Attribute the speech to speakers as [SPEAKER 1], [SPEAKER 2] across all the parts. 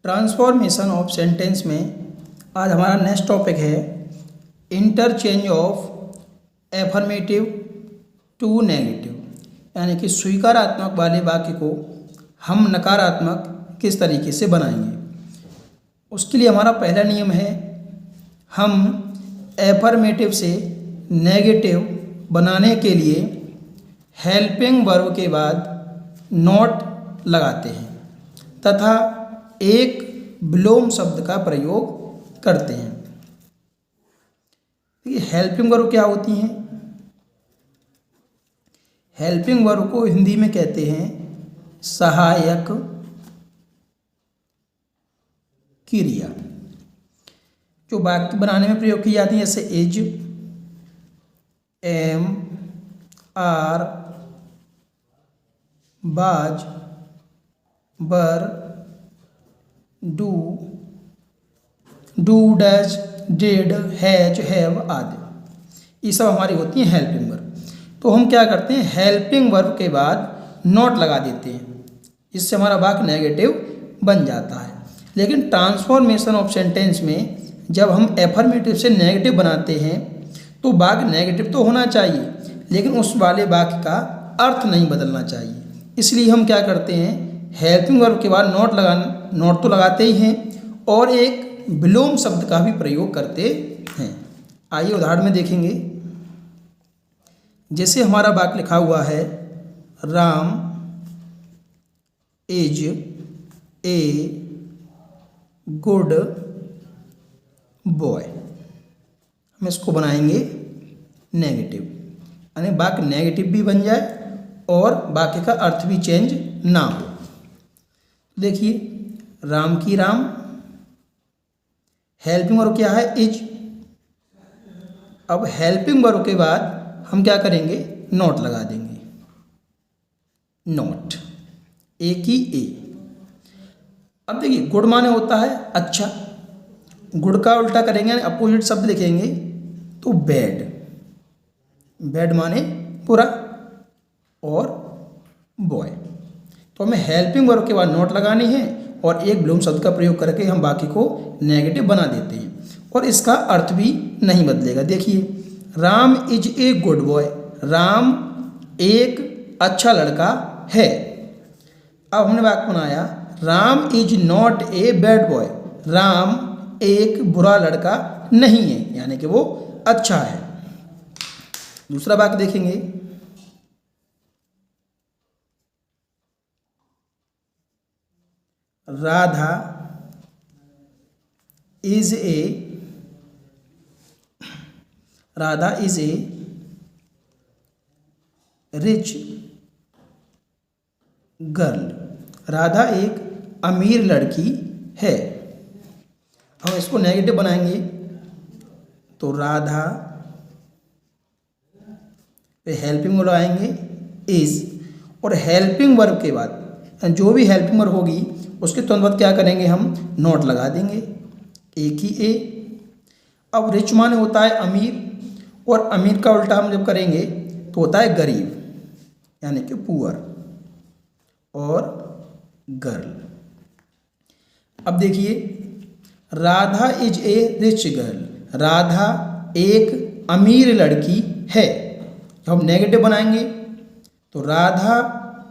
[SPEAKER 1] Transformation of sentence में आज हमारा नेक्स्ट टॉपिक है interchange of affirmative to negative, यानी कि स्वीकारात्मक वाले वाक्य को हम नकारात्मक किस तरीके से बनाएंगे। उसके लिए हमारा पहला नियम है, हम एफर्मेटिव से नेगेटिव बनाने के लिए हेल्पिंग वर्ब के बाद नॉट लगाते हैं तथा एक विलोम शब्द का प्रयोग करते हैं। देखिए, हेल्पिंग वर्ब क्या होती हैं? हेल्पिंग वर्ब को हिंदी में कहते हैं सहायक क्रिया, जो वाक्य बनाने में प्रयोग की जाती है, जैसे इज, एम, आर, बाज, बर, do, dash, did, has, have आदि, ये सब हमारी होती हैं हेल्पिंग वर्ब। तो हम क्या करते हैं, हेल्पिंग वर्ब के बाद नॉट लगा देते हैं, इससे हमारा वाक्य नेगेटिव बन जाता है। लेकिन ट्रांसफॉर्मेशन ऑफ सेंटेंस में जब हम एफर्मेटिव से नेगेटिव बनाते हैं तो वाक्य नेगेटिव तो होना चाहिए, लेकिन उस वाले वाक्य का अर्थ नहीं बदलना चाहिए। इसलिए हम क्या करते हैं, हेल्पिंग वर्ब के बाद नॉट तो लगाते ही हैं और एक विलोम शब्द का भी प्रयोग करते हैं। आइए उदाहरण में देखेंगे। जैसे हमारा वाक्य लिखा हुआ है, Ram is a good boy. हम इसको बनाएंगे नेगेटिव, यानी वाक्य नेगेटिव भी बन जाए और वाक्य का अर्थ भी चेंज ना हो। देखिए, राम की राम, हेल्पिंग वर्ब क्या है, इज। अब हेल्पिंग वर्ब के बाद हम क्या करेंगे, नॉट लगा देंगे, नॉट, ए की ए। अब देखिए, गुड माने होता है अच्छा, गुड का उल्टा करेंगे, अपोजिट शब्द लिखेंगे तो बैड, बैड माने बुरा, और बॉय। तो हमें हेल्पिंग वर्ब के बाद नॉट लगानी है और एक विलोम शब्द का प्रयोग करके हम बाकी को नेगेटिव बना देते हैं और इसका अर्थ भी नहीं बदलेगा। देखिए, Ram is a good boy, Ram एक अच्छा लड़का है। अब हमने वाक्य बनाया, Ram is not a bad boy, Ram एक बुरा लड़का नहीं है, यानी कि वो अच्छा है। दूसरा वाक्य देखेंगे, Radha is a rich girl, Radha एक अमीर लड़की है। हम इसको नेगेटिव बनाएंगे तो राधा पे हेल्पिंग वर्ब आएंगे इज, और हेल्पिंग वर्ब के बाद जो भी हेल्पिंग वर्ब होगी उसके तुरंत बाद क्या करेंगे, हम नॉट लगा देंगे, एक ही ए। अब रिच माने होता है अमीर, और अमीर का उल्टा हम जब करेंगे तो होता है गरीब, यानी कि पुअर, और गर्ल। अब देखिए, Radha is a rich girl, Radha एक अमीर लड़की है। जब हम नेगेटिव बनाएंगे तो Radha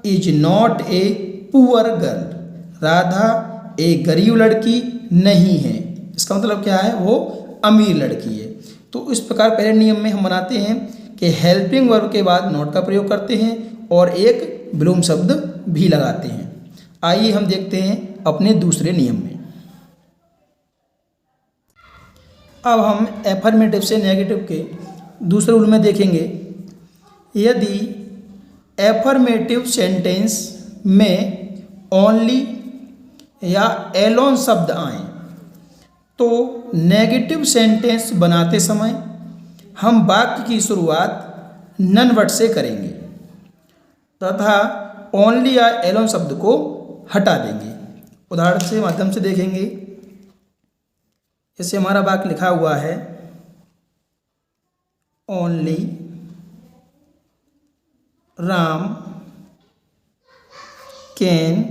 [SPEAKER 1] is not a poor girl, Radha एक गरीब लड़की नहीं है। इसका मतलब क्या है, वो अमीर लड़की है। तो इस प्रकार पहले नियम में हम बनाते हैं कि हेल्पिंग वर्ब के बाद नॉट का प्रयोग करते हैं और एक विलोम शब्द भी लगाते हैं। आइए हम देखते हैं अपने दूसरे नियम में। अब हम एफर्मेटिव से नेगेटिव के दूसरे रूल में देखेंगे। यदि एफर्मेटिव सेंटेंस में ओनली या एलोन शब्द आए तो नेगेटिव सेंटेंस बनाते समय हम वाक्य की शुरुआत नन वर्ड से करेंगे तथा ओनली या एलोन शब्द को हटा देंगे। उदाहरण से माध्यम से देखेंगे। जैसे हमारा वाक्य लिखा हुआ है, only Ram can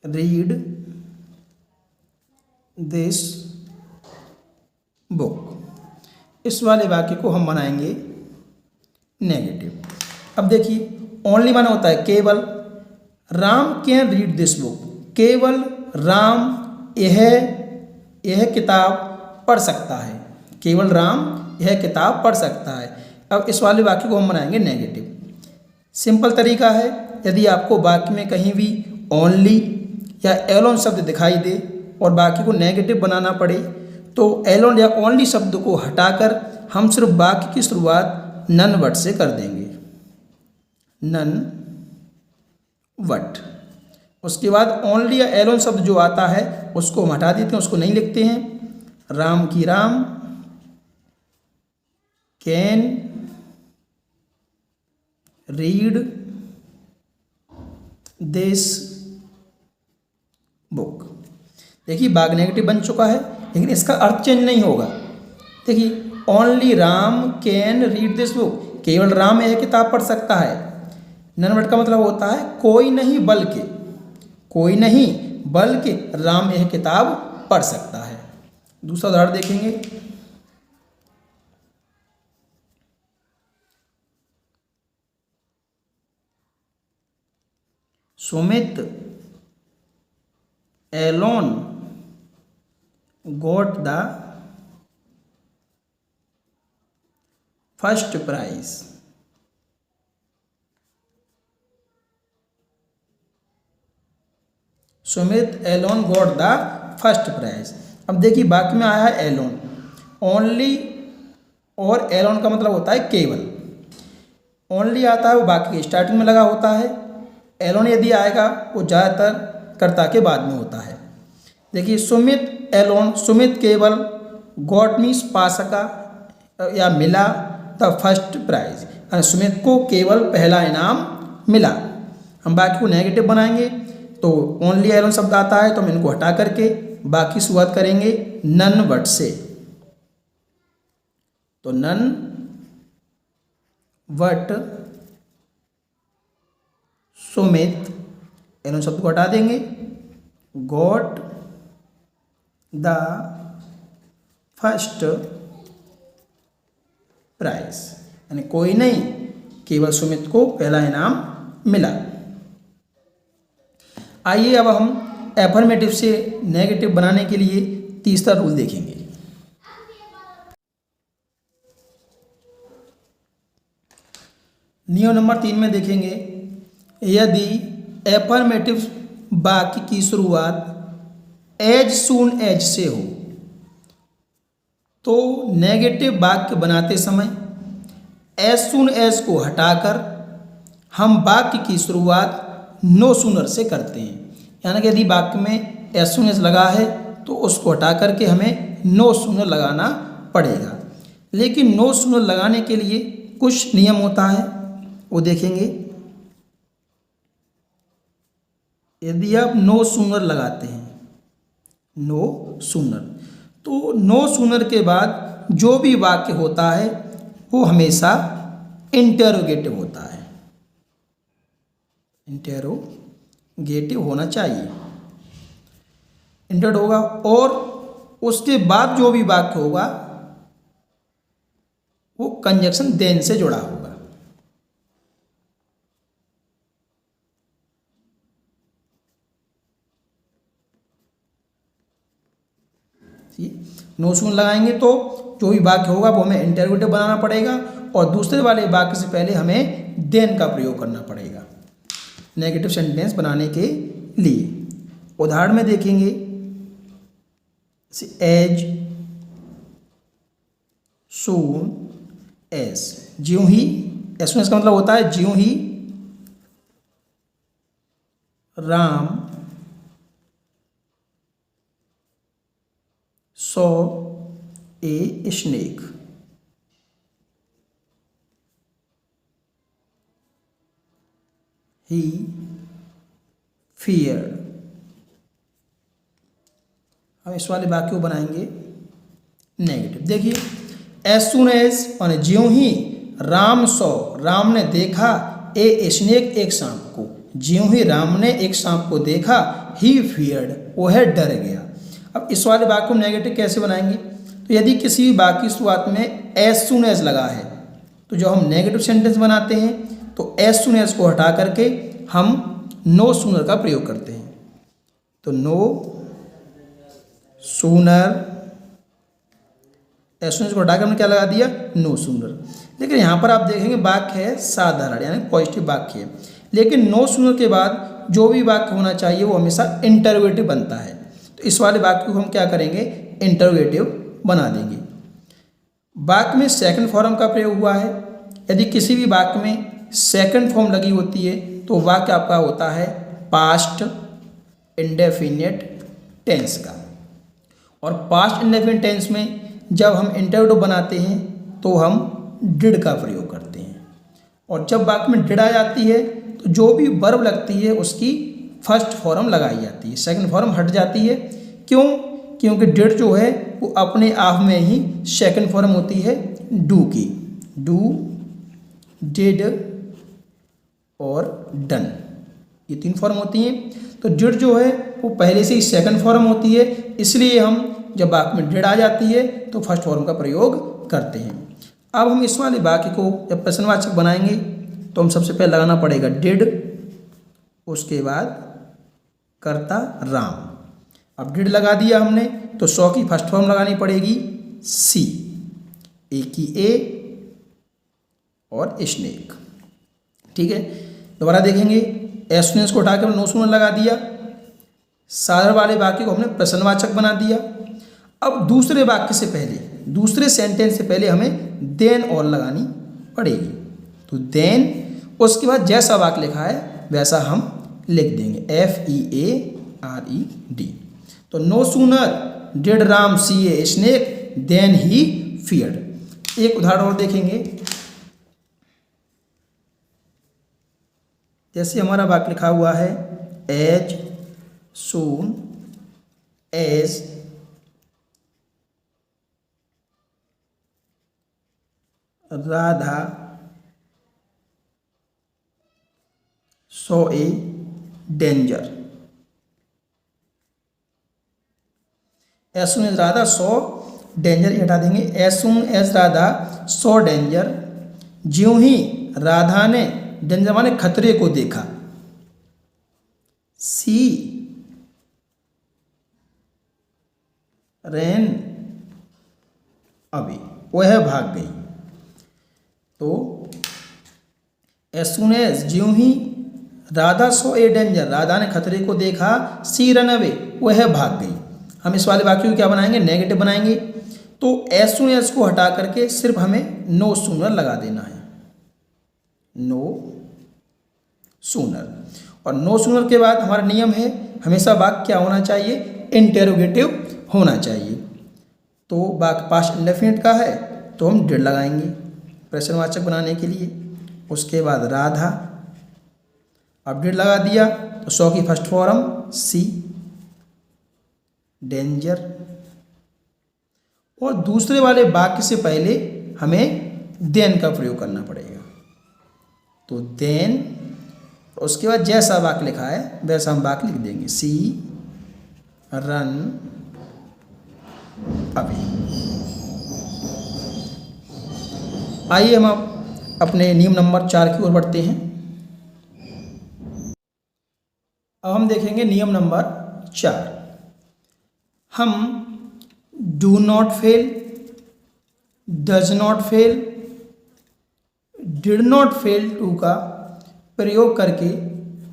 [SPEAKER 1] read this book. इस वाले वाक्य को हम बनाएंगे नेगेटिव। अब देखिए ओनली माना होता है केवल, Ram can read this book, केवल राम यह किताब पढ़ सकता है, केवल राम यह किताब पढ़ सकता है। अब इस वाले वाक्य को हम बनाएंगे नेगेटिव। सिंपल तरीका है, यदि आपको वाक्य में कहीं भी ओनली या एलोन शब्द दिखाई दे और वाक्य को नेगेटिव बनाना पड़े तो एलोन या ओनली शब्द को हटाकर हम सिर्फ वाक्य की शुरुआत नन वट से कर देंगे, नन वट। उसके बाद ओनली या एलोन शब्द जो आता है उसको हम हटा देते हैं, उसको नहीं लिखते हैं। राम की Ram can read this book. देखिए बाग नेगेटिव बन चुका है, लेकिन इसका अर्थ चेंज नहीं होगा। देखिए only Ram can read this book, केवल राम यह किताब पढ़ सकता है। ननवट का मतलब होता है कोई नहीं बल्कि, कोई नहीं बल्कि राम यह किताब पढ़ सकता है। दूसरा उदाहरण देखेंगे, Sumit alone got the first prize. Sumit alone got the first prize. अब देखिए वाक्य में आया है एलोन, ओनली और एलोन का मतलब होता है केवल। ओनली आता है वो वाक्य की स्टार्टिंग में लगा होता है, एलोन यदि आएगा वो ज़्यादातर कर्ता के बाद में होता है। देखिए सुमित एलोन, सुमित केवल, गॉट मीन्स पा सका या मिला, द फर्स्ट प्राइज, सुमित को केवल पहला इनाम मिला। हम वाक्य को नेगेटिव बनाएंगे तो ओनली एलोन शब्द आता है तो हम इनको हटा करके बाकी शुरुआत करेंगे नन वट से। तो नन वट सुमित, एलोन शब्द को हटा देंगे, गॉट द फर्स्ट प्राइज, यानी कोई नहीं केवल सुमित को पहला इनाम मिला। आइए अब हम एफर्मेटिव से नेगेटिव बनाने के लिए तीसरा रूल देखेंगे। नियम नंबर 3 में देखेंगे, यदि एफर्मेटिव वाक्य की शुरुआत एज सून एज से हो तो नेगेटिव वाक्य बनाते समय एज सून एज को हटाकर हम वाक्य की शुरुआत नो सूनर से करते हैं। यानी कि यदि वाक्य में एज सून एज लगा है तो उसको हटा करके हमें नो सूनर लगाना पड़ेगा। लेकिन नो सूनर लगाने के लिए कुछ नियम होता है, वो देखेंगे। यदि आप नो सूनर लगाते हैं, नो सूनर, तो नो सूनर के बाद जो भी वाक्य होता है वो हमेशा इंटेरोगेटिव होता है, इंटेरोगेटिव होना चाहिए, इंटेड होगा। और उसके बाद जो भी वाक्य होगा वो कंजक्शन देन से जुड़ा होगा। नो सून लगाएंगे तो जो भी वाक्य होगा वो हमें इंटेरोगेटिव बनाना पड़ेगा और दूसरे वाले वाक्य से पहले हमें देन का प्रयोग करना पड़ेगा नेगेटिव सेंटेंस बनाने के लिए। उदाहरण में देखेंगे, एज सून एज, ज्यों ही, एज का मतलब होता है ज्यों ही Ram saw a snake, he feared। हम इस वाले वाक्य को बनाएंगे नेगेटिव। देखिए एज सून एज माने ज्यों ही राम सॉ, राम ने देखा, ए स्नेक एक सांप को, ज्यों ही राम ने एक सांप को देखा, ही फियर्ड, वह डर गया। अब इस वाले वाक्य को नेगेटिव कैसे बनाएंगे? तो यदि किसी भी वाक्य की शुरुआत में एज सुन एज लगा है तो जो हम नेगेटिव सेंटेंस बनाते हैं तो एज सुन एज को हटा करके हम नो सूनर का प्रयोग करते हैं। तो no sooner, as soon as को हटाकर हमने क्या लगा दिया? No sooner. लेकिन यहाँ पर आप देखेंगे वाक्य है साधारण यानी पॉजिटिव वाक्य है, लेकिन नो सूनर के बाद जो भी वाक्य होना चाहिए वो हमेशा इंटरोगेटिव बनता है। तो इस वाले वाक्य को हम क्या करेंगे? इंटरोगेटिव बना देंगे। वाक्य में सेकंड फॉर्म का प्रयोग हुआ है। यदि किसी भी वाक्य में सेकंड फॉर्म लगी होती है तो वाक्य आपका होता है पास्ट इंडेफिनिट टेंस का। और पास्ट इंडेफिनिट टेंस में जब हम इंटरोगेटिव बनाते हैं तो हम डिड का प्रयोग करते हैं। और जब वाक्य में डिड आ जाती है तो जो भी वर्ब लगती है उसकी फर्स्ट फॉर्म लगाई जाती है, सेकंड फॉर्म हट जाती है। क्यों? क्योंकि डिड जो है वो अपने आप में ही सेकंड फॉर्म होती है डू की। डू, डिड और डन, ये तीन फॉर्म होती हैं। तो डिड जो है वो पहले से ही सेकंड फॉर्म होती है, इसलिए हम जब वाक्य में डिड आ जाती है तो फर्स्ट फॉर्म का प्रयोग करते हैं। अब हम इस वाले वाक्य को जब प्रश्नवाचक बनाएंगे तो हम सबसे पहले लगाना पड़ेगा डिड, उसके बाद कर्ता राम। अब डिड लगा दिया हमने तो सौ की फर्स्ट फॉर्म लगानी पड़ेगी सी, ए की ए और स्नेक। ठीक है, दोबारा देखेंगे। एस को उठाकर नो सूनर लगा दिया। साधारण वाले वाक्य को हमने प्रश्नवाचक बना दिया। अब दूसरे वाक्य से पहले, दूसरे सेंटेंस से पहले हमें देन और लगानी पड़ेगी। तो देन, उसके बाद जैसा वाक्य लिखा है वैसा हम लिख देंगे, FEARED। तो no sooner did Ram see a snake then he feared. एक उदाहरण और देखेंगे। जैसे हमारा वाक्य लिखा हुआ है as soon as Radha saw a danger. As soon as Radha saw danger, ये हटा देंगे। As soon as Radha saw danger, ज्यों ही राधा ने, डेंजर माने खतरे को देखा, सी रैन अवे, वह भाग गई। तो एज सून एज, ज्यों ही, राधा सो ए डेंजर, राधा ने खतरे को देखा, सी रन अवे, वह भाग गई। हम इस वाले वाक्य को क्या बनाएंगे? नेगेटिव बनाएंगे। तो एज सून एज को हटा करके सिर्फ हमें नो सूनर लगा देना है, नो सूनर। और नो सूनर के बाद हमारा नियम है हमेशा वाक्य क्या होना चाहिए? इंटेरोगेटिव होना चाहिए। तो वाक्य पास्ट इंडेफिनिट का है तो हम डिड लगाएंगे प्रश्नवाचक बनाने के लिए। उसके बाद राधा, अब डिड लगा दिया तो सौ की फर्स्ट फॉर्म सी, डेंजर। और दूसरे वाले वाक्य से पहले हमें देन का प्रयोग करना पड़ेगा। तो देन, उसके बाद जैसा वाक्य लिखा है वैसा हम वाक्य लिख देंगे, सी रन अवे। आइए हम अब अपने नियम नंबर 4 की ओर बढ़ते हैं। अब हम देखेंगे नियम नंबर 4। हम do not fail, does not fail, did not fail to का प्रयोग करके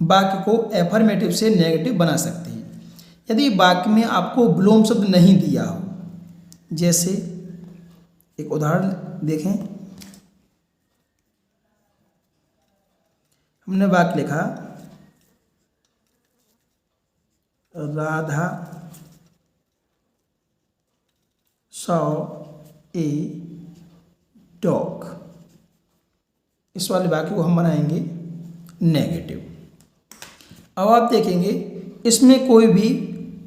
[SPEAKER 1] वाक्य को एफर्मेटिव से नेगेटिव बना सकते हैं। यदि वाक्य में आपको विलोम शब्द नहीं दिया हो, जैसे एक उदाहरण देखें। हमने वाक्य लिखा राधा सॉ ए डॉग। इस वाले वाक्य को हम बनाएंगे नेगेटिव। अब आप देखेंगे इसमें कोई भी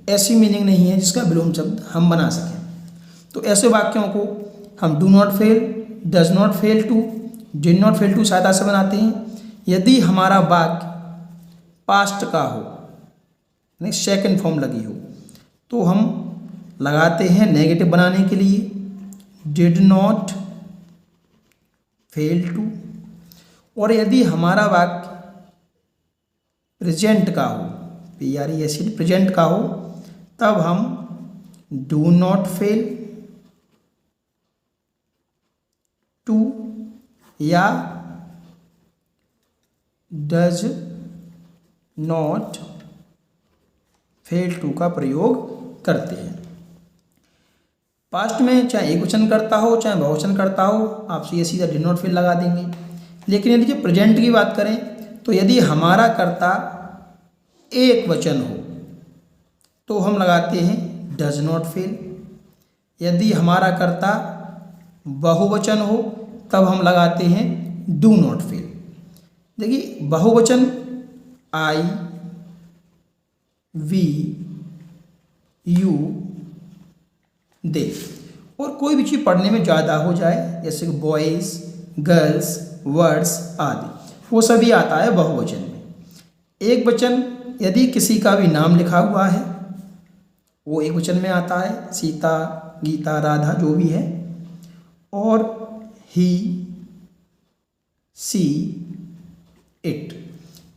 [SPEAKER 1] ऐसी मीनिंग नहीं है जिसका विलोम शब्द हम बना सकें। तो ऐसे वाक्यों को हम do not fail, does not fail to, did not fail to सहायता से बनाते हैं। यदि हमारा वाक्य पास्ट का हो, यानी सेकंड फॉर्म लगी हो, तो हम लगाते हैं नेगेटिव बनाने के लिए डिड नॉट फेल टू। और यदि हमारा वाक्य प्रेजेंट का हो, PRESENT प्रेजेंट का हो, तब हम डू नॉट फेल टू या डज नॉट फेल टू का प्रयोग करते हैं। पास्ट में चाहे एक वचन करता हो चाहे बहुवचन करता हो, आप सीधा डिड नॉट फेल लगा देंगे। लेकिन यदि प्रेजेंट की बात करें तो यदि हमारा कर्ता एक वचन हो तो हम लगाते हैं डज नॉट फेल। यदि हमारा कर्ता बहुवचन हो तब हम लगाते हैं डू नॉट फेल। देखिए बहुवचन आई, वी, यू, दे, और कोई भी चीज़ पढ़ने में ज़्यादा हो जाए जैसे बॉयज़, गर्ल्स, वर्ड्स आदि, वो सभी आता है बहुवचन में। एक वचन यदि किसी का भी नाम लिखा हुआ है वो एक वचन में आता है, सीता, गीता, राधा जो भी है। और ही, सी, इट,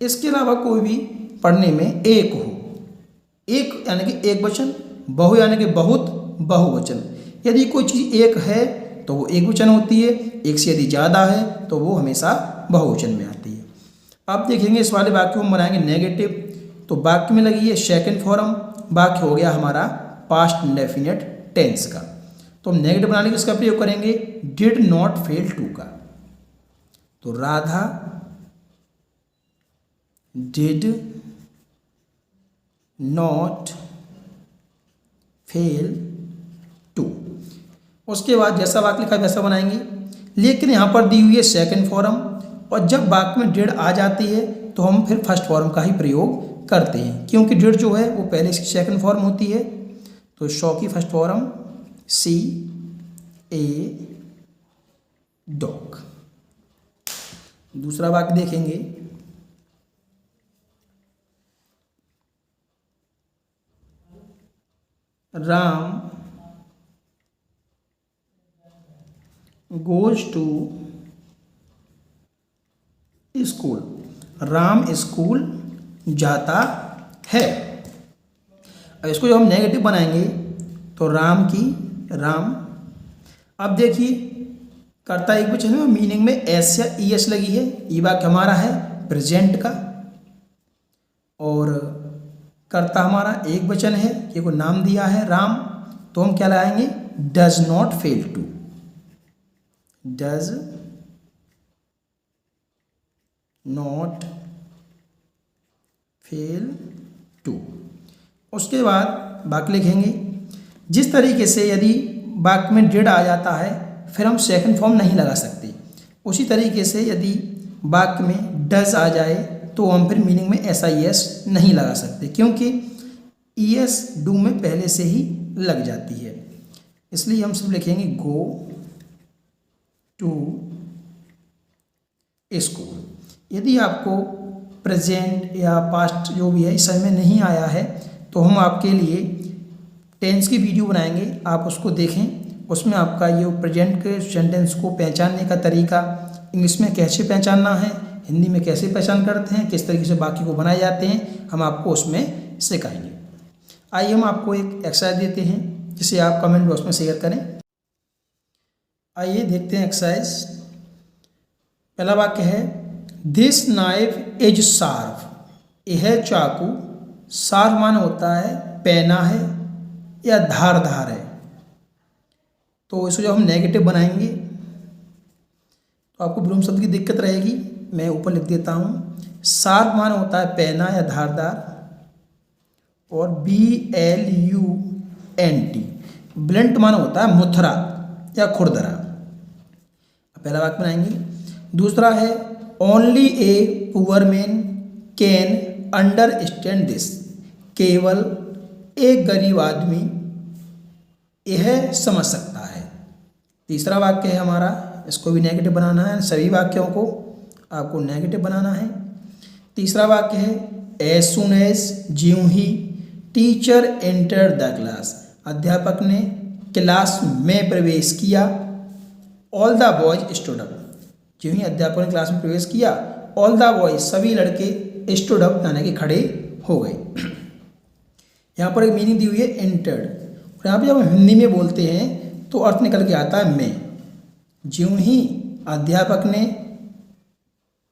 [SPEAKER 1] इसके अलावा कोई भी पढ़ने में एक हो, एक यानी कि एक वचन, बहु यानी कि बहुत, बहुवचन। यदि कोई चीज़ एक है तो वो एक वचन होती है, एक से यदि ज़्यादा है तो वो हमेशा बहुवचन में आती है। आप देखेंगे इस वाले वाक्य को हम बनाएंगे नेगेटिव, तो वाक्य में लगी है सेकंड फॉर्म, वाक्य हो गया हमारा पास्ट इंडेफिनिट टेंस का। तो हम नेगेटिव बनाने के इसका प्रयोग करेंगे डिड नॉट फेल टू का। तो Radha did not fail to. उसके बाद जैसा वाक्य लिखा है वैसा बनाएंगे, लेकिन यहाँ पर दी हुई है सेकंड फॉर्म, और जब वाक्य में डिड आ जाती है तो हम फिर फर्स्ट फॉर्म का ही प्रयोग करते हैं, क्योंकि डिड जो है वो पहले इसकी सेकंड फॉर्म होती है। तो शॉ की first form see a dog. दूसरा वाक्य देखेंगे, Ram goes to school, Ram school जाता है। अब इसको जब हम नेगेटिव बनाएंगे तो राम की राम, अब देखिए कर्ता एक वचन है, मीनिंग में एस या ई एस लगी है, ये वाक्य हमारा है प्रेजेंट का, और कर्ता हमारा एक वचन है, ये को नाम दिया है राम, तो हम क्या लगाएंगे does not fail to, does not fail to. उसके बाद वाक्य लिखेंगे, जिस तरीके से यदि वाक्य में डिड आ जाता है फिर हम सेकंड फॉर्म नहीं लगा सकते, उसी तरीके से यदि वाक्य में डज आ जाए तो हम फिर मीनिंग में एस आई एस नहीं लगा सकते, क्योंकि ई एस डू में पहले से ही लग जाती है। इसलिए हम सिर्फ लिखेंगे गो टू स्कूल। यदि आपको प्रेजेंट या पास्ट जो भी है इस समय नहीं आया है तो हम आपके लिए टेंस की वीडियो बनाएंगे, आप उसको देखें। उसमें आपका ये प्रेजेंट के सेंटेंस को पहचानने का तरीका, इंग्लिश में कैसे पहचानना है, हिंदी में कैसे पहचान करते हैं, किस तरीके से बाकी को बनाए जाते हैं, हम आपको उसमें सिखाएंगे। आइए हम आपको एक एक्सरसाइज देते हैं जिसे आप कमेंट बॉक्स में शेयर करें। आइए देखते हैं एक्सरसाइज। पहला वाक्य है, दिस नाइफ इज शार्प। यह चाकू, शार्प मान होता है पैना है या धारदार है। तो इसको जब हम नेगेटिव बनाएंगे तो आपको ब्लूम शब्द की दिक्कत रहेगी। मैं ऊपर लिख देता हूँ, शार्प मान होता है पैना या धारदार, और BLUNT ब्लंट मान होता है मुथरा या खुरदरा। पहला वाक्य बनाएंगे। दूसरा है, only a poor man can understand this. केवल एक गरीब आदमी यह समझ सकता है। तीसरा वाक्य है हमारा, इसको भी नेगेटिव बनाना है, सभी वाक्यों को आपको नेगेटिव बनाना है। तीसरा वाक्य है, एज सुन एज, ज्यों ही, टीचर एंटर द क्लास, अध्यापक ने क्लास में प्रवेश किया, all the boys stood up, ज्यों ही अध्यापक ने क्लास में प्रवेश किया, ऑल द बॉयज, सभी लड़के स्टूड अप यानी कि खड़े हो गए। यहाँ पर एक मीनिंग दी हुई है एंटर्ड, और यहाँ पे जब हम हिंदी में बोलते हैं तो अर्थ निकल के आता है मैं। ज्यों ही अध्यापक ने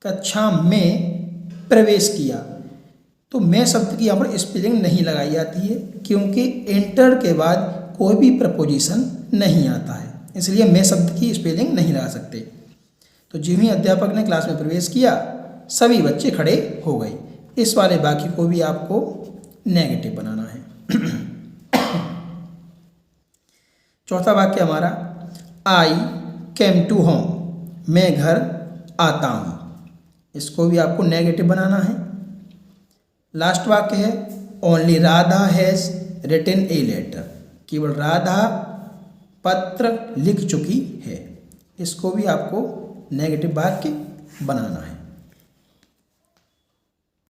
[SPEAKER 1] कक्षा में प्रवेश किया, तो मैं शब्द की यहाँ पर स्पेलिंग नहीं लगाई जाती है, क्योंकि एंटर के बाद कोई भी प्रपोजिशन नहीं आता है, इसलिए मैं शब्द की स्पेलिंग नहीं लगा सकते। तो ज्यों ही अध्यापक ने क्लास में प्रवेश किया, सभी बच्चे खड़े हो गए। इस वाले वाक्य को भी आपको नेगेटिव बनाना है। चौथा वाक्य हमारा, आई केम टू होम, मैं घर आता हूँ, इसको भी आपको नेगेटिव बनाना है। लास्ट वाक्य है, only Radha has written a letter, केवल राधा पत्र लिख चुकी है, इसको भी आपको नेगेटिव वाक्य बनाना है।